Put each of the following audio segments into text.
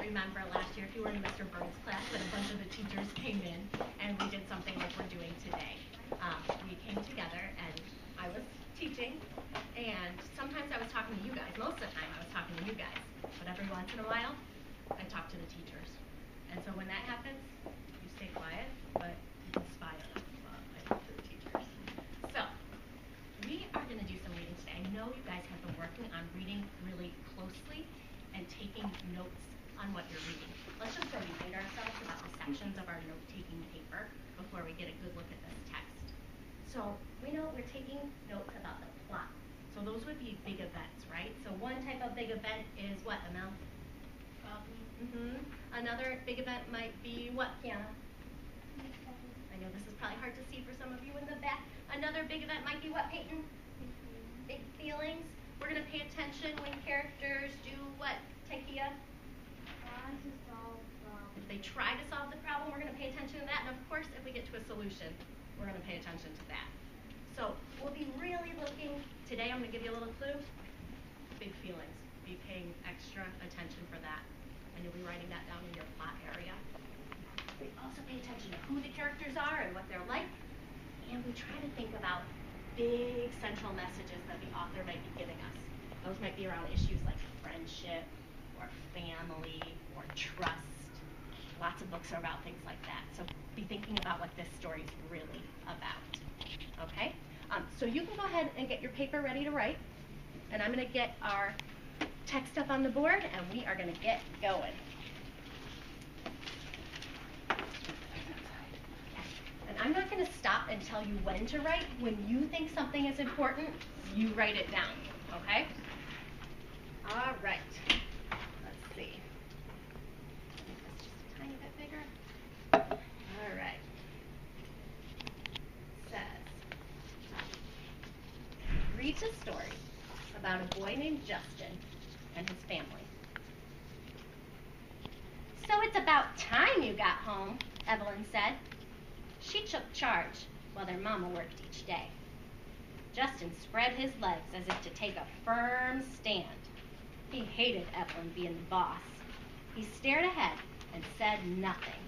remember last year, if you were in Mr. Burns' class, when a bunch of the teachers came in and we did something like we're doing today. We came together and I was teaching, and sometimes I was talking to you guys. Most of the time I was talking to you guys, but every once in a while I talk to the teachers. And so when that happens, you stay quiet, but you inspire us while I talk to the teachers. So we are going to do some reading today. I know you guys have been working on reading really closely and taking notes on what you're reading. Let's just remind ourselves about the sections of our note-taking paper before we get a good look at this text. So we know we're taking notes about the plot. So those would be big events, right? So one type of big event is what, Amel? Another big event might be what, Kiana? I know this is probably hard to see for some of you in the back. Another big event might be what, Peyton? Big feelings. We're going to pay attention when characters do what, Takia? If they try to solve the problem, we're going to pay attention to that. And of course, if we get to a solution, we're going to pay attention to that. So we'll be really looking, today I'm going to give you a little clue, big feelings. Be paying extra attention for that. And you'll be writing that down in your plot area. We also pay attention to who the characters are and what they're like. And we try to think about big central messages that the author might be giving us. Those might be around issues like friendship, or family, or trust. Lots of books are about things like that. So be thinking about what this story is really about. Okay? So you can go ahead and get your paper ready to write. And I'm going to get our text up on the board, and we are going to get going. And I'm not going to stop and tell you when to write. When you think something is important, you write it down. Okay? All right. Let's see. Make this just a tiny bit bigger. All right. Says, reads a story about a boy named Justin and his family. So it's about time you got home, Evelyn said. She took charge while their mama worked each day. Justin spread his legs as if to take a firm stand. He hated Evelyn being the boss. He stared ahead and said nothing.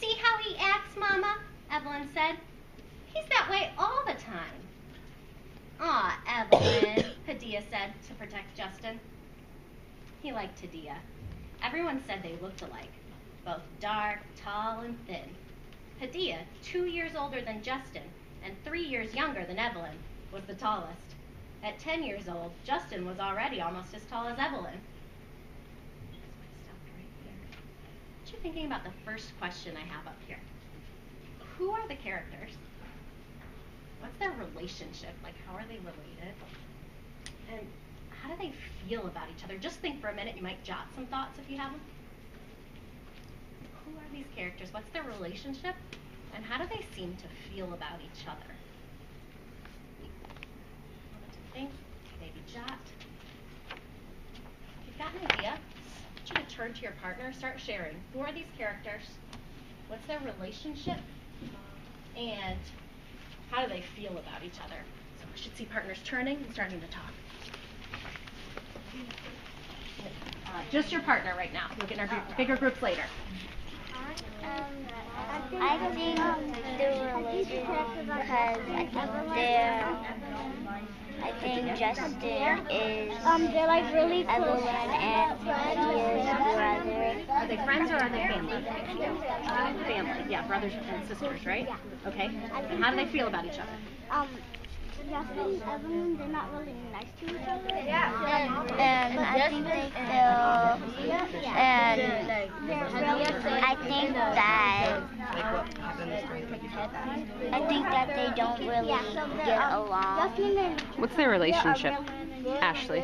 See how he acts, Mama? Evelyn said. He's that way all the time. Aw, Evelyn, Padilla said to protect Justin. He liked Padilla. Everyone said they looked alike, both dark, tall, and thin. Padilla, 2 years older than Justin and 3 years younger than Evelyn, was the tallest. At 10 years old, Justin was already almost as tall as Evelyn. What you thinking about the first question I have up here? Who are the characters? What's their relationship? Like, how are they related? And how do they feel about each other? Just think for a minute. You might jot some thoughts if you have them. Who are these characters? What's their relationship? And how do they seem to feel about each other? Moment to think. Maybe jot. If you've got an idea, I want you to turn to your partner, start sharing. Who are these characters? What's their relationship? And how do they feel about each other? So we should see partners turning and starting to talk. Just your partner right now. We'll get in our bigger groups later. I think they're related because I think Justin is they're like really close. Evelyn and Padilla's brother. Are they friends or are they family? Family, yeah, brothers and sisters, right? Yeah. Okay. And how do they feel about each other? Justin and Evelyn, they're not really nice to each other. And I think they feel, and I think that they don't really get along. What's their relationship, Ashley?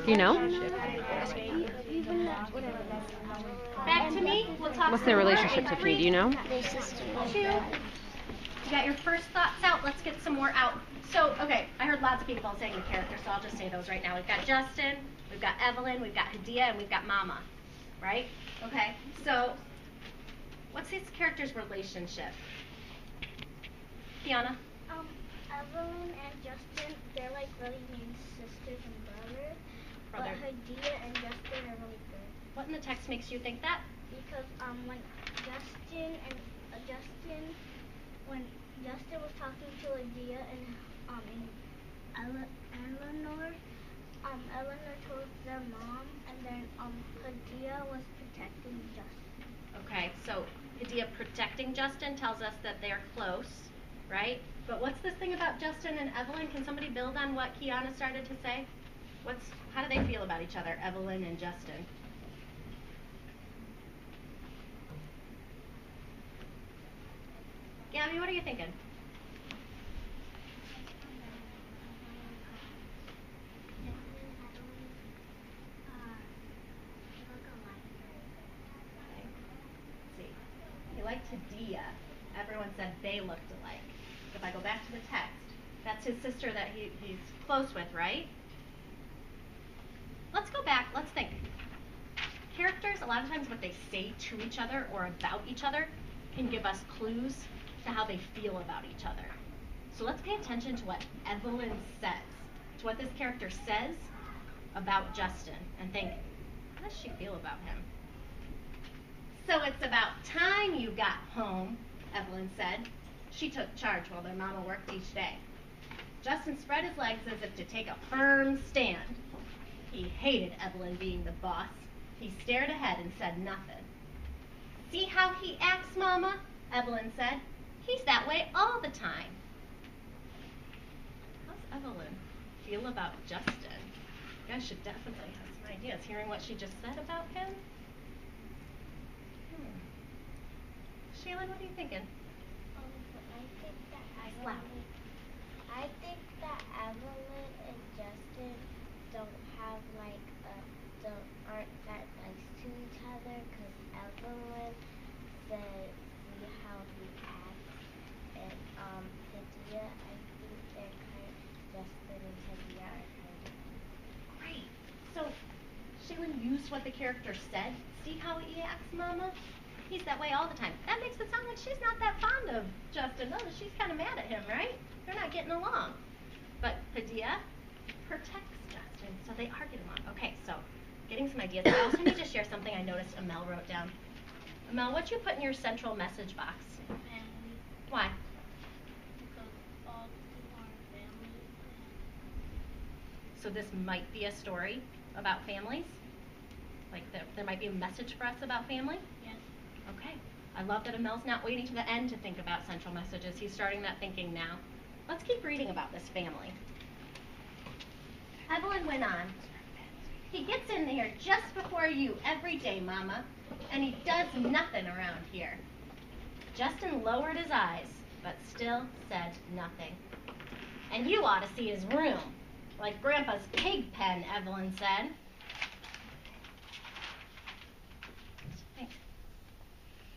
You know? Back to me. We'll talk. What's their relationship, Tiffany? Do you know? They're sisters. You got your first thoughts out. Let's get some more out. So, okay, I heard lots of people saying the characters, so I'll just say those right now. We've got Justin, we've got Evelyn, we've got Hadia, and we've got Mama, right? Okay, so what's these characters' relationship? Kiana? Evelyn and Justin, they're like really mean sisters and brothers. But Hadia and Justin are really good. What in the text makes you think that? Because when Justin was talking to Hadia and Eleanor, Eleanor told their mom, and then Hadia was protecting Justin. Okay, so Hadia protecting Justin tells us that they're close, right? But what's this thing about Justin and Evelyn? Can somebody build on what Kiana started to say? How do they feel about each other, Evelyn and Justin? Gabby, what are you thinking? He liked Hadia. Everyone said they looked alike. If I go back to the text, that's his sister that he's close with, right? Let's go back. Let's think. Characters, a lot of times what they say to each other or about each other can give us clues to how they feel about each other. So let's pay attention to what Evelyn says, to what this character says about Justin, and think, how does she feel about him? So it's about time you got home, Evelyn said. She took charge while their mama worked each day. Justin spread his legs as if to take a firm stand. He hated Evelyn being the boss. He stared ahead and said nothing. See how he acts, Mama? Evelyn said. He's that way all the time. How's Evelyn feel about Justin? You guys should definitely have some ideas. Hearing what she just said about him? Shaylin, what are you thinking? I think that Evelyn and Justin aren't that nice to each other, because Evelyn said see how he acts, and Hadia, I think they're Justin and Hadia are kind of. Great. So Shaylin used what the character said. See how he acts, Mama? He's that way all the time. That makes it sound like she's not that fond of Justin. No, she's kind of mad at him, right? They're not getting along. But Hadia protects Justin, so they are getting along. Okay, so getting some ideas. I also need to share something I noticed Amel wrote down. Amel, what'd you put in your central message box? Family. Why? Because all two are family. So this might be a story about families? Like there might be a message for us about family? Yes. Okay. I love that Amel's not waiting to the end to think about central messages. He's starting that thinking now. Let's keep reading about this family. Evelyn went on. He gets in here just before you every day, Mama, and he does nothing around here. Justin lowered his eyes, but still said nothing. And you ought to see his room, like Grandpa's pig pen, Evelyn said.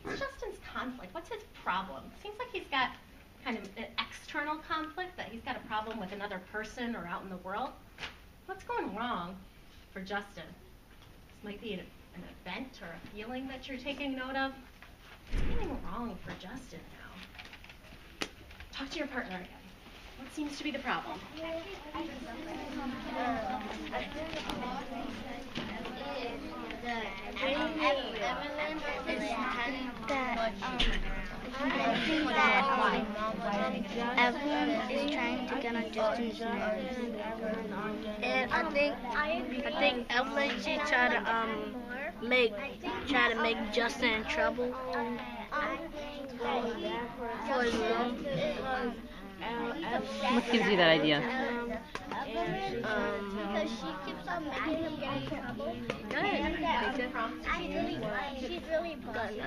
What's Justin's conflict? What's his problem? Seems like he's got kind of an external conflict, that he's got a problem with another person or out in the world. What's going wrong for Justin? This might be an event or a feeling that you're taking note of. What's going wrong for Justin now? Talk to your partner again. What seems to be the problem? Evelyn is trying to get on Justin's nerves. And I think Evelyn, she tried to make Justin in trouble for his room. What gives you that idea? Because she keeps on making him get in trouble. She's really positive.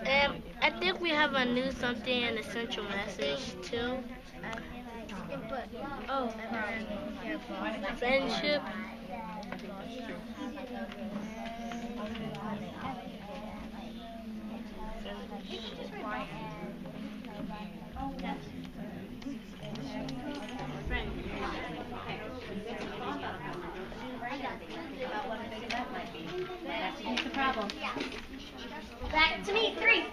And I think we have a new something in the central message too. Friendship. That's the problem. Back to me. 3,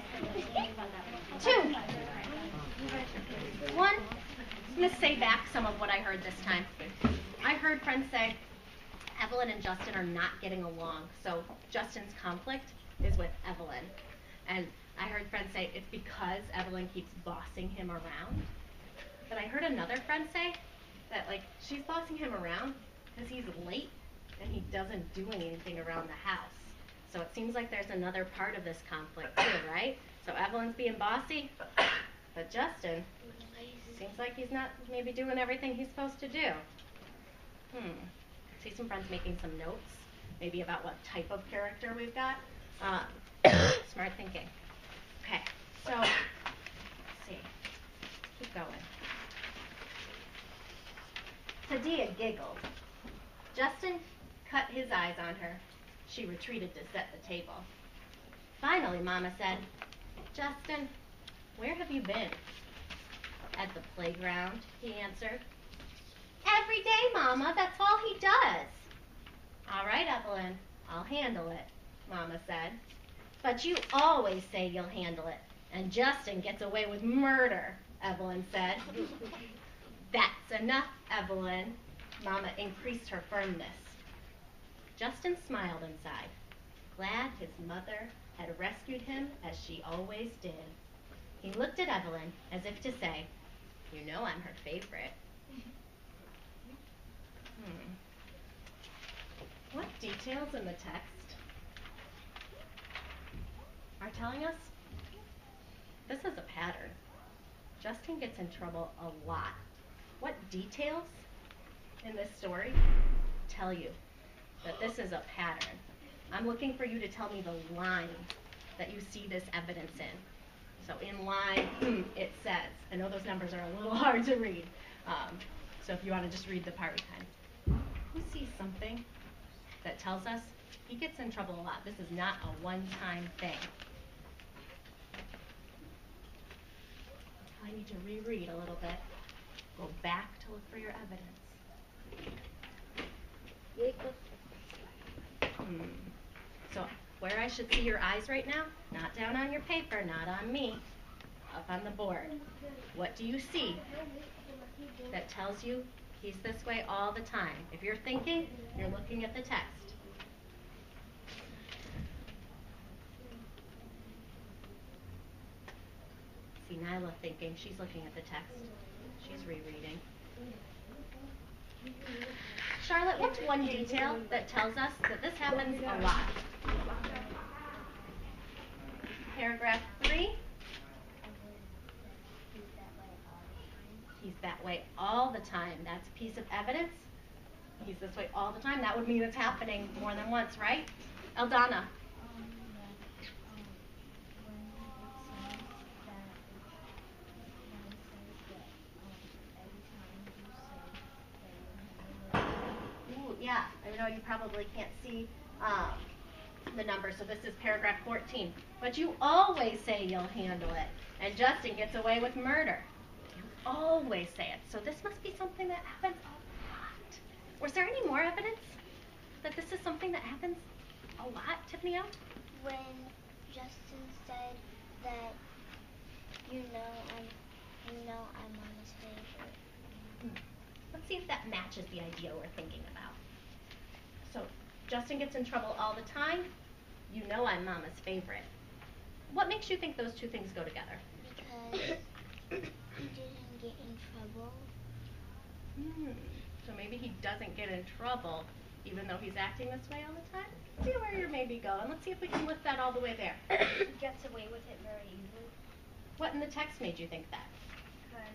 2. I'm going to say back some of what I heard this time. I heard friends say, Evelyn and Justin are not getting along, so Justin's conflict is with Evelyn. And I heard friends say it's because Evelyn keeps bossing him around. But I heard another friend say that, like, she's bossing him around because he's late and he doesn't do anything around the house. So it seems like there's another part of this conflict too, right? So Evelyn's being bossy, but Justin seems like he's not maybe doing everything he's supposed to do. See some friends making some notes, maybe about what type of character we've got. Smart thinking. Okay, so let's see. Keep going. Tadia giggled. Justin cut his eyes on her. She retreated to set the table. Finally, Mama said, Justin, where have you been? At the playground, he answered. Every day, Mama, that's all he does. All right, Evelyn, I'll handle it, Mama said. But you always say you'll handle it, and Justin gets away with murder, Evelyn said. That's enough, Evelyn. Mama increased her firmness. Justin smiled inside, glad his mother had rescued him as she always did. He looked at Evelyn as if to say, you know I'm her favorite. What details in the text are telling us this is a pattern? Justin gets in trouble a lot. What details in this story tell you that this is a pattern? I'm looking for you to tell me the line that you see this evidence in. So in line, it says, I know those numbers are a little hard to read, so if you want to just read the part we can. Who sees something that tells us he gets in trouble a lot? This is not a one-time thing. I need to reread a little bit. Go back to look for your evidence. So where I should see your eyes right now? Not down on your paper, not on me. Up on the board. What do you see that tells you he's this way all the time? If you're thinking, you're looking at the text. See Nyla thinking, she's looking at the text. She's rereading. Charlotte, what's one detail that tells us that this happens a lot? Paragraph 3. He's that way all the time. That's a piece of evidence. He's this way all the time. That would mean it's happening more than once, right? Eldana. Ooh, yeah, I know you probably can't see the number, so this is paragraph 14. But you always say you'll handle it, and Justin gets away with murder. You always say it, so this must be something that happens a lot. Was there any more evidence that this is something that happens a lot, Tiffany? When Justin said that, I'm Mama's favorite. Let's see if that matches the idea we're thinking about. So, Justin gets in trouble all the time. You know I'm Mama's favorite. What makes you think those two things go together? Because he didn't get in trouble. So maybe he doesn't get in trouble even though he's acting this way all the time? Let's see where you're maybe going. Let's see if we can lift that all the way there. He gets away with it very easily. What in the text made you think that? Because